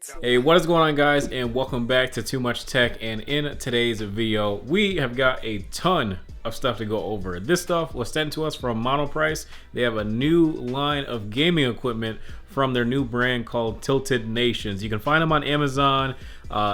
it. Hey, what is going on, guys, and welcome back to Too Much Tech. And in today's video, we have got a ton of stuff to go over. This stuff was sent to us from Monoprice. They have a new line of gaming equipment from their new brand called Tilted Nations. You can find them on Amazon.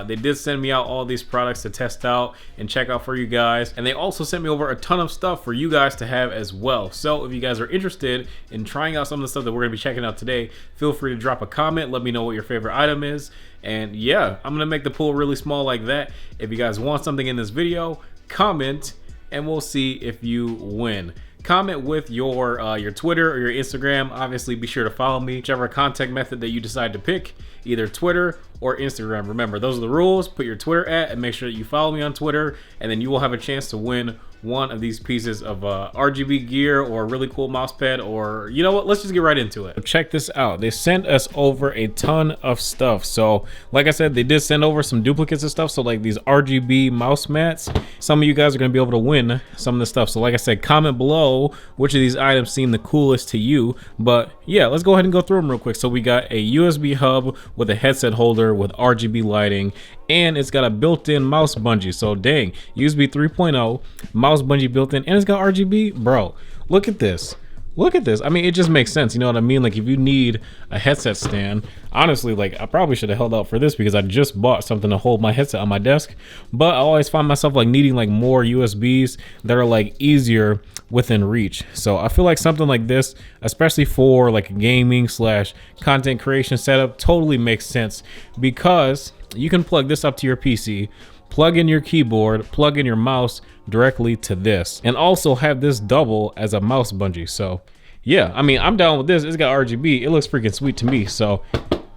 They did send me out all these products to test out and check out for you guys, and they also sent me over a ton of stuff for you guys to have as well. So if you guys are interested in trying out some of the stuff that we're gonna be checking out today, feel free to drop a comment. Let me know what your favorite item is, and yeah, I'm gonna make the pool really small like that. If you guys want something in this video, comment and we'll see if you win. Comment with your Twitter or your Instagram. Obviously, be sure to follow me, whichever contact method that you decide to pick, either Twitter or Instagram. Remember, those are the rules. Put your Twitter at and make sure that you follow me on Twitter, and then you will have a chance to win one of these pieces of RGB gear or a really cool mouse pad, or you know what, let's just get right into it. Check this out. They sent us over a ton of stuff. So like I said, they did send over some duplicates of stuff. So like these RGB mouse mats, some of you guys are going to be able to win some of the stuff. So like I said, comment below which of these items seem the coolest to you. But yeah, let's go ahead and go through them real quick. So we got a USB hub with a headset holder with RGB lighting, and it's got a built-in mouse bungee. So dang, USB 3.0 mouse bungee built in, and it's got RGB. Bro, look at this. Look at this. I mean, it just makes sense. You know what I mean? Like, if you need a headset stand, honestly, like, I probably should have held out for this because I just bought something to hold my headset on my desk. But I always find myself like needing like more USBs that are like easier within reach. So I feel like something like this, especially for like a gaming / content creation setup, totally makes sense because you can plug this up to your PC, plug in your keyboard, plug in your mouse directly to this, and also have this double as a mouse bungee. So yeah, I mean, I'm down with this. It's got RGB. It looks freaking sweet to me. So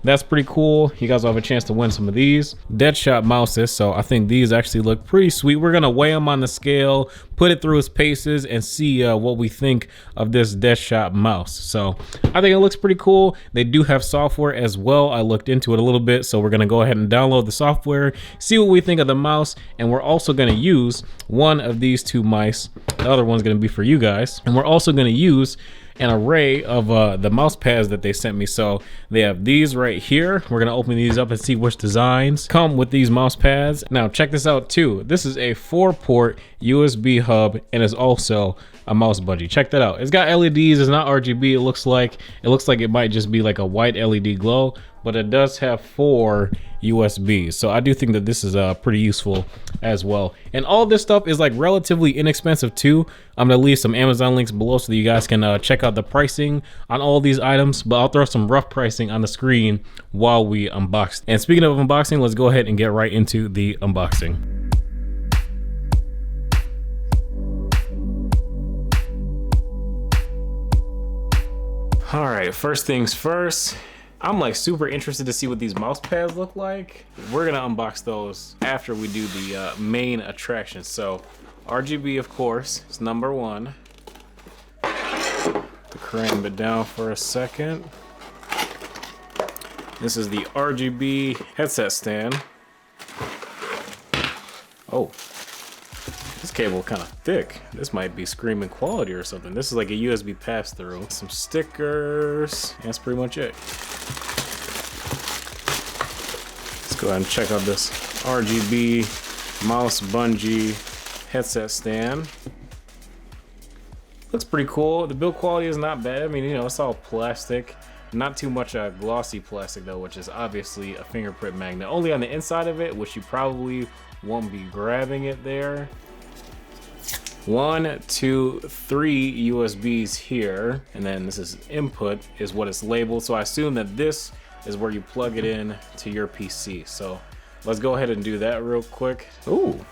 that's pretty cool. You guys will have a chance to win some of these Deadshot mouses. So I think these actually look pretty sweet. We're gonna weigh them on the scale, put it through its paces, and see what we think of this Deadshot mouse. So I think it looks pretty cool. They do have software as well. I looked into it a little bit, so we're gonna go ahead and download the software, see what we think of the mouse, and we're also gonna use one of these two mice. The other one's gonna be for you guys, and we're also gonna use an array of the mouse pads that they sent me. So they have these right here. We're gonna open these up and see which designs come with these mouse pads. Now check this out too. This is a 4-port USB hub, and it's also a mouse bungee. Check that out. It's got LEDs. It's not RGB. It looks like it might just be like a white LED glow, but it does have 4 USBs. So I do think that this is pretty useful as well. And all this stuff is like relatively inexpensive too. I'm gonna leave some Amazon links below so that you guys can check out the pricing on all these items, but I'll throw some rough pricing on the screen while we unbox. And speaking of unboxing, let's go ahead and get right into the unboxing. All right, first things first, I'm like super interested to see what these mouse pads look like. We're gonna unbox those after we do the main attraction. So RGB, of course, is number one. To cram it down for a second. This is the RGB headset stand. Oh, this cable kind of thick. This might be screaming quality or something. This is like a USB pass-through. Some stickers. That's pretty much it. Let's go ahead and check out this RGB mouse bungee headset stand. Looks pretty cool. The build quality is not bad. I mean, you know, it's all plastic. Not too much glossy plastic though, which is obviously a fingerprint magnet. Only on the inside of it, which you probably won't be grabbing it there. 1, 2, 3 USBs here, and then this is input is what it's labeled. So I assume that this is where you plug it in to your PC. So let's go ahead and do that real quick. Ooh.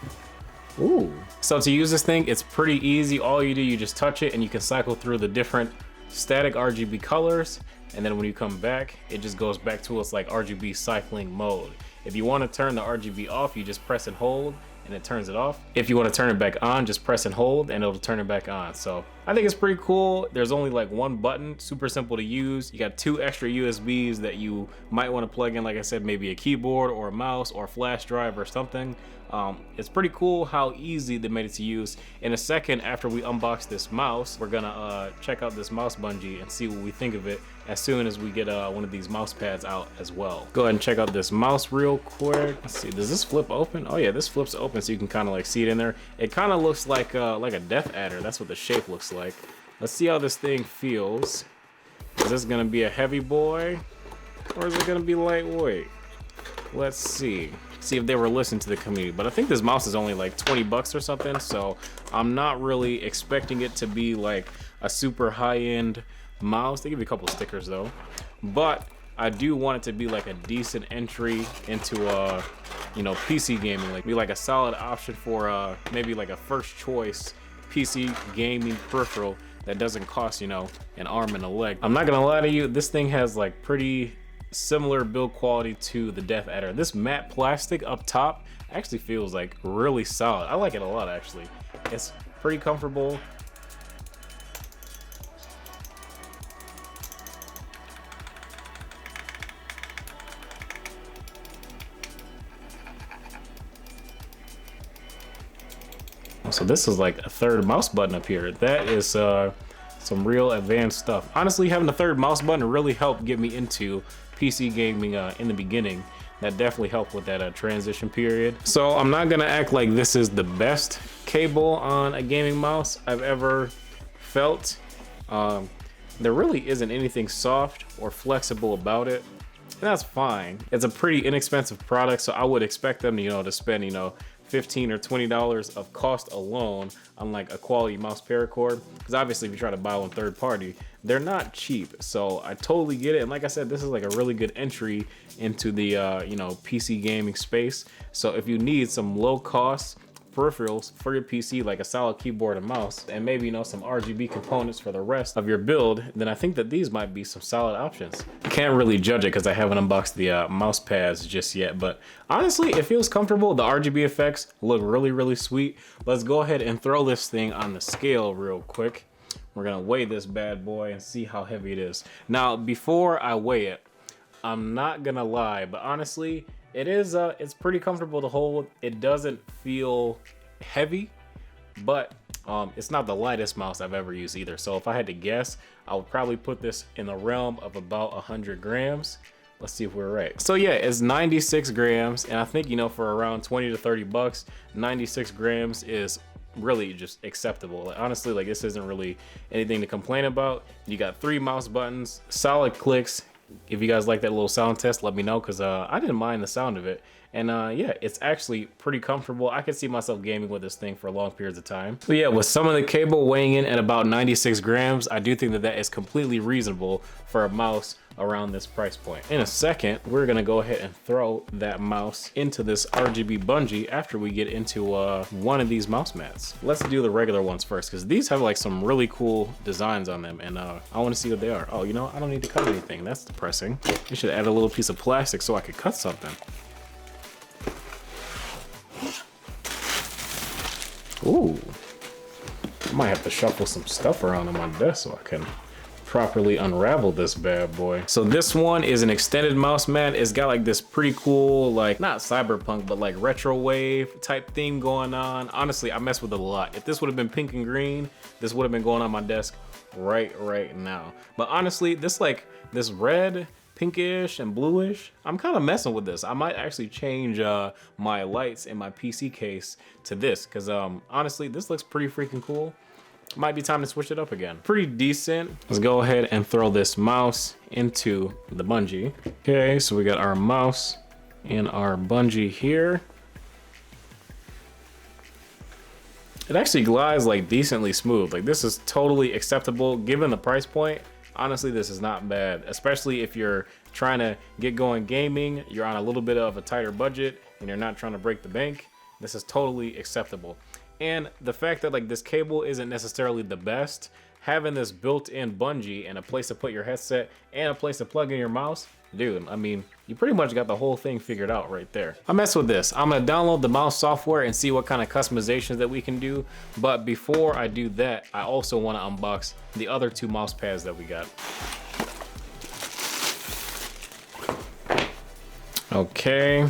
So to use this thing, it's pretty easy. All you do, you just touch it and you can cycle through the different static RGB colors. And then when you come back, it just goes back to its like RGB cycling mode. If you want to turn the RGB off, you just press and hold and it turns it off. If you want to turn it back on, just press and hold and it'll turn it back on. So I think it's pretty cool. There's only like one button, super simple to use. You got 2 extra USBs that you might want to plug in, like I said, maybe a keyboard or a mouse or a flash drive or something. It's pretty cool how easy they made it to use. In a second, after we unbox this mouse, we're gonna check out this mouse bungee and see what we think of it as soon as we get one of these mouse pads out as well. Go ahead and check out this mouse real quick. Let's see, does this flip open? Oh yeah, this flips open so you can kind of like see it in there. It kind of looks like a Death Adder. That's what the shape looks like. Let's see how this thing feels. Is this gonna be a heavy boy or is it gonna be lightweight? Let's see if they were listening to the community. But I think this mouse is only like 20 bucks or something, so I'm not really expecting it to be like a super high-end mouse. They give you a couple of stickers though, but I do want it to be like a decent entry into you know, PC gaming, like be like a solid option for maybe like a first choice PC gaming peripheral that doesn't cost, you know, an arm and a leg. I'm not gonna lie to you, this thing has like pretty similar build quality to the Death Adder. This matte plastic up top actually feels like really solid. I like it a lot actually. It's pretty comfortable. So this is like a third mouse button up here. That is some real advanced stuff. Honestly, having a third mouse button really helped get me into PC gaming in the beginning. That definitely helped with that transition period. So I'm not gonna act like this is the best cable on a gaming mouse I've ever felt. There really isn't anything soft or flexible about it. And that's fine. It's a pretty inexpensive product, so I would expect them to, you know, to spend, you know, $15 or $20 of cost alone on like a quality mouse paracord, because obviously if you try to buy one third party, they're not cheap. So I totally get it, and like I said, this is like a really good entry into the you know, PC gaming space. So if you need some low cost peripherals for your PC, like a solid keyboard and mouse, and maybe, you know, some RGB components for the rest of your build, then I think that these might be some solid options. I can't really judge it because I haven't unboxed the mouse pads just yet, but honestly, it feels comfortable. The RGB effects look really, really sweet. Let's go ahead and throw this thing on the scale real quick. We're gonna weigh this bad boy and see how heavy it is. Now, before I weigh it, I'm not gonna lie, but honestly, it is it's pretty comfortable to hold. It doesn't feel heavy, but it's not the lightest mouse I've ever used either. So if I had to guess, I would probably put this in the realm of about 100 grams. Let's see if we're right. So yeah, it's 96 grams, and I think, you know, for around 20 to 30 bucks, 96 grams is really just acceptable. Like, honestly, like, this isn't really anything to complain about. You got 3 mouse buttons, solid clicks. If you guys like that little sound test, let me know, because I didn't mind the sound of it. And yeah, it's actually pretty comfortable. I could see myself gaming with this thing for long periods of time. So yeah, with some of the cable weighing in at about 96 grams, I do think that that is completely reasonable for a mouse around this price point. In a second, we're gonna go ahead and throw that mouse into this RGB bungee after we get into one of these mouse mats. Let's do the regular ones first, because these have like some really cool designs on them, and I want to see what they are. Oh, you know, I don't need to cut anything. That's depressing. You should add a little piece of plastic so I could cut something. Ooh, I might have to shuffle some stuff around on my desk so I can properly unravel this bad boy. So this one is an extended mouse mat. It's got like this pretty cool, like, not cyberpunk, but like retro wave type theme going on. Honestly, I mess with it a lot. If this would have been pink and green, this would have been going on my desk right now. But honestly, this red, pinkish and bluish, I'm kind of messing with this. I might actually change my lights in my PC case to this, because honestly, this looks pretty freaking cool. Might be time to switch it up again. Pretty decent. Let's go ahead and throw this mouse into the bungee. Okay, so we got our mouse and our bungee here. It actually glides like decently smooth. Like, this is totally acceptable given the price point. Honestly, this is not bad, especially if you're trying to get going gaming, you're on a little bit of a tighter budget, and you're not trying to break the bank. This is totally acceptable. And the fact that like this cable isn't necessarily the best, having this built-in bungee and a place to put your headset and a place to plug in your mouse, dude, I mean, you pretty much got the whole thing figured out right there. I mess with this. I'm gonna download the mouse software and see what kind of customizations that we can do. But before I do that, I also want to unbox the other 2 mouse pads that we got. Okay.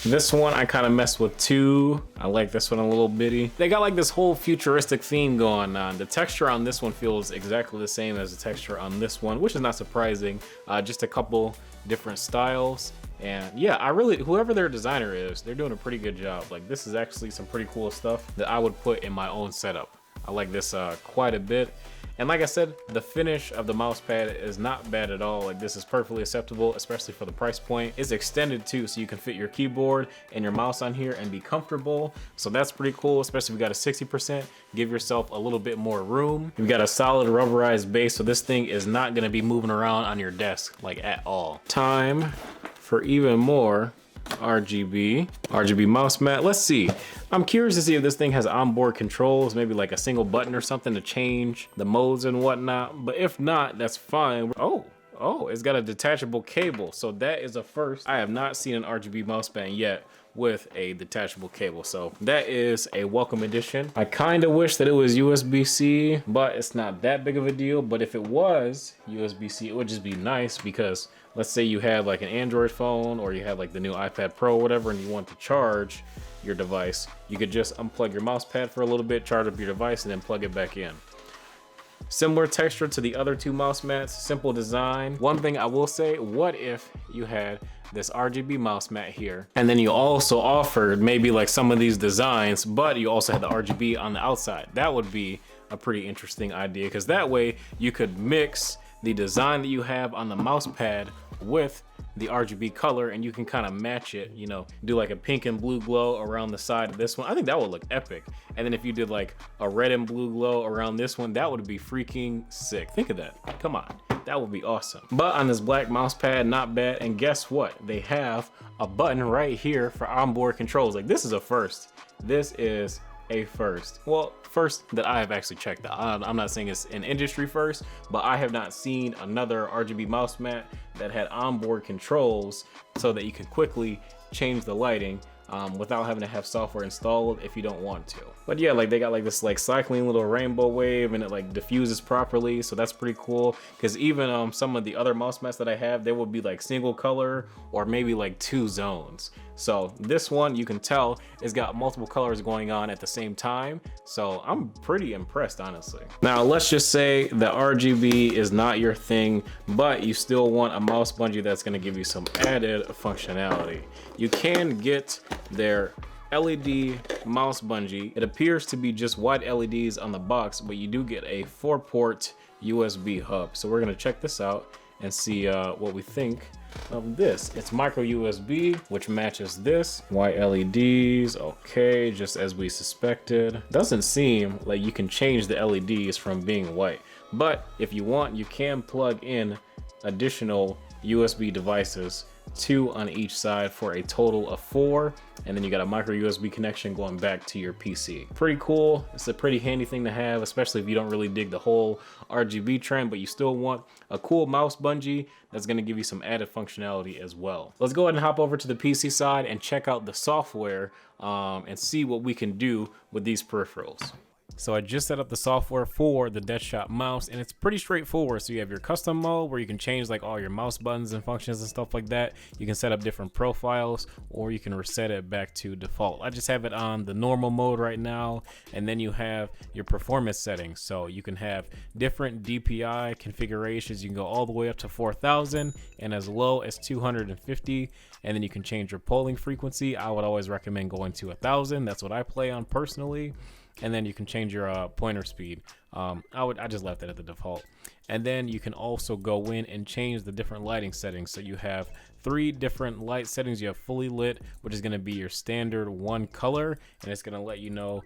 This one I kind of messed with too. I like this one a little bitty. They got like this whole futuristic theme going on. The texture on this one feels exactly the same as the texture on this one, which is not surprising. Just a couple different styles. And yeah, whoever their designer is, they're doing a pretty good job. Like, this is actually some pretty cool stuff that I would put in my own setup. I like this quite a bit. And like I said, the finish of the mouse pad is not bad at all. Like, this is perfectly acceptable, especially for the price point. It's extended too, so you can fit your keyboard and your mouse on here and be comfortable. So that's pretty cool, especially if you got a 60%. Give yourself a little bit more room. You've got a solid rubberized base, so this thing is not gonna be moving around on your desk like at all. Time for even more RGB mouse mat. Let's see. I'm curious to see if this thing has onboard controls, maybe like a single button or something to change the modes and whatnot. But if not, that's fine. Oh, it's got a detachable cable. So that is a first. I have not seen an RGB mouse band yet with a detachable cable. So that is a welcome addition. I kind of wish that it was USB-C, but it's not that big of a deal. But if it was USB-C, it would just be nice, because let's say you had like an Android phone, or you had like the new iPad Pro or whatever, and you want to charge your device, you could just unplug your mouse pad for a little bit, charge up your device, and then plug it back in. Similar texture to the other 2 mouse mats, simple design. One thing I will say, what if you had this RGB mouse mat here, and then you also offered maybe like some of these designs, but you also had the RGB on the outside? That would be a pretty interesting idea, because that way you could mix the design that you have on the mouse pad with the RGB color, and you can kind of match it, you know, do like a pink and blue glow around the side of this one. I think that would look epic. And then if you did like a red and blue glow around this one, that would be freaking sick. Think of that. Come on, that would be awesome. But on this black mouse pad, not bad. And guess what? They have a button right here for onboard controls. Like, this is a first. This is a first. Well, first that I have actually checked out. I'm not saying it's an industry first, but I have not seen another RGB mouse mat that had onboard controls so that you can quickly change the lighting without having to have software installed if you don't want to. But yeah, like, they got like this like cycling little rainbow wave, and it like diffuses properly, so that's pretty cool. Because even some of the other mouse mats that I have, they will be like single color or maybe like 2 zones. So this one, you can tell, it's got multiple colors going on at the same time. So I'm pretty impressed, honestly. Now, let's just say the RGB is not your thing, but you still want a mouse bungee that's gonna give you some added functionality. You can get their LED mouse bungee. It appears to be just white LEDs on the box, but you do get a 4-port USB hub. So we're gonna check this out and see what we think of this. It's micro USB, which matches this. White LEDs, okay, just as we suspected. Doesn't seem like you can change the LEDs from being white, but if you want, you can plug in additional USB devices, 2 on each side, for a total of 4, and then you got a micro USB connection going back to your PC. Pretty cool. It's a pretty handy thing to have, especially if you don't really dig the whole RGB trend, but you still want a cool mouse bungee that's going to give you some added functionality as well. Let's go ahead and hop over to the PC side and check out the software and see what we can do with these peripherals. So I just set up the software for the Deadshot mouse, and it's pretty straightforward. So you have your custom mode where you can change like all your mouse buttons and functions and stuff like that. You can set up different profiles, or you can reset it back to default. I just have it on the normal mode right now. And then you have your performance settings. So you can have different DPI configurations. You can go all the way up to 4,000 and as low as 250. And then you can change your polling frequency. I would always recommend going to 1,000. That's what I play on personally. And then you can change your pointer speed. I just left it at the default. And then you can also go in and change the different lighting settings. So you have 3 different light settings. You have fully lit, which is going to be your standard 1 color, and it's going to let you know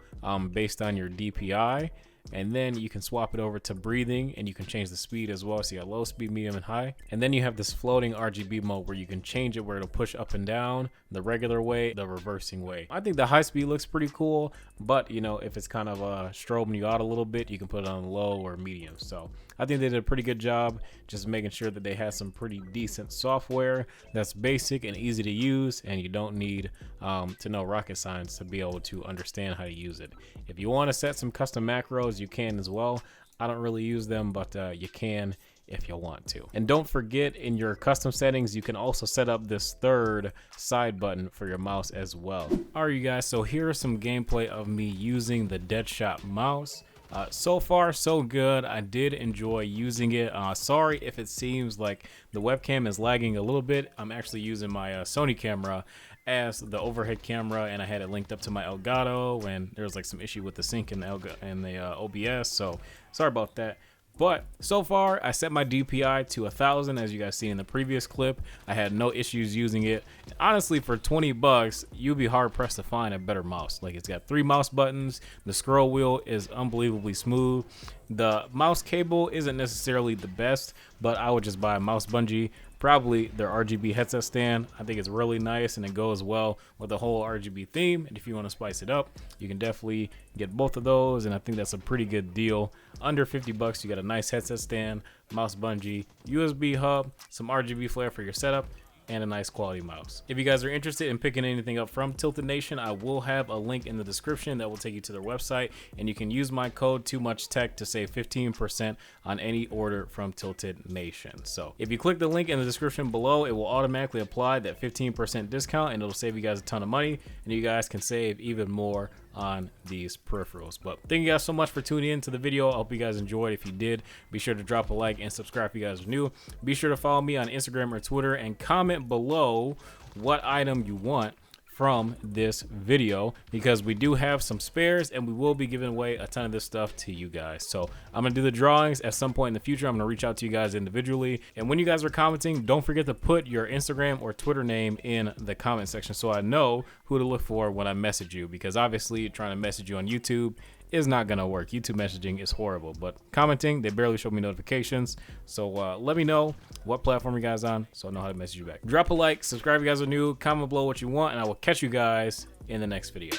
based on your DPI. and then you can swap it over to breathing, and you can change the speed as well. So you got low speed, medium, and high. And then you have this floating RGB mode where you can change it where it'll push up and down the regular way, the reversing way. I think the high speed looks pretty cool, but you know, if it's kind of strobing you out a little bit, you can put it on low or medium. So I think they did a pretty good job just making sure that they had some pretty decent software that's basic and easy to use, and you don't need to know rocket science to be able to understand how to use it. If you want to set some custom macros, you can as well. I don't really use them, but you can if you want to. And don't forget, in your custom settings, you can also set up this third side button for your mouse as well. All right, you guys, so here is some gameplay of me using the Deadshot mouse. So far so good. I did enjoy using it. Sorry if it seems like the webcam is lagging a little bit. I'm actually using my Sony camera as the overhead camera, and I had it linked up to my Elgato, and there was like some issue with the sync and the OBS, so sorry about that. But so far, I set my DPI to 1000, as you guys see in the previous clip. I had no issues using it. Honestly, for 20 bucks, you'll be hard pressed to find a better mouse. Like, it's got 3 mouse buttons. The scroll wheel is unbelievably smooth. The mouse cable isn't necessarily the best, but I would just buy a mouse Bungee. Probably their RGB headset stand. I think it's really nice, and it goes well with the whole RGB theme. And if you want to spice it up, you can definitely get both of those, and I think that's a pretty good deal. Under 50 bucks, you got a nice headset stand, mouse Bungee, USB hub, some RGB flare for your setup, and a nice quality mouse. If you guys are interested in picking anything up from Tilted Nation, I will have a link in the description that will take you to their website, and you can use my code TooMuchTech to save 15% on any order from Tilted Nation. So if you click the link in the description below, it will automatically apply that 15% discount, and it'll save you guys a ton of money, and you guys can save even more on these peripherals. But thank you guys so much for tuning in to the video. I hope you guys enjoyed. If you did, be sure to drop a like and subscribe if you guys are new. Be sure to follow me on Instagram or Twitter, and comment below what item you want from this video, because we do have some spares, and we will be giving away a ton of this stuff to you guys. So I'm gonna do the drawings at some point in the future. I'm gonna reach out to you guys individually, and when you guys are commenting, don't forget to put your Instagram or Twitter name in the comment section so I know who to look for when I message you, because obviously trying to message you on YouTube is not gonna work. YouTube messaging is horrible, but commenting, they barely show me notifications. So let me know what platform you guys on so I know how to message you back. Drop a like, subscribe if you guys are new, comment below what you want, and I will catch you guys in the next video.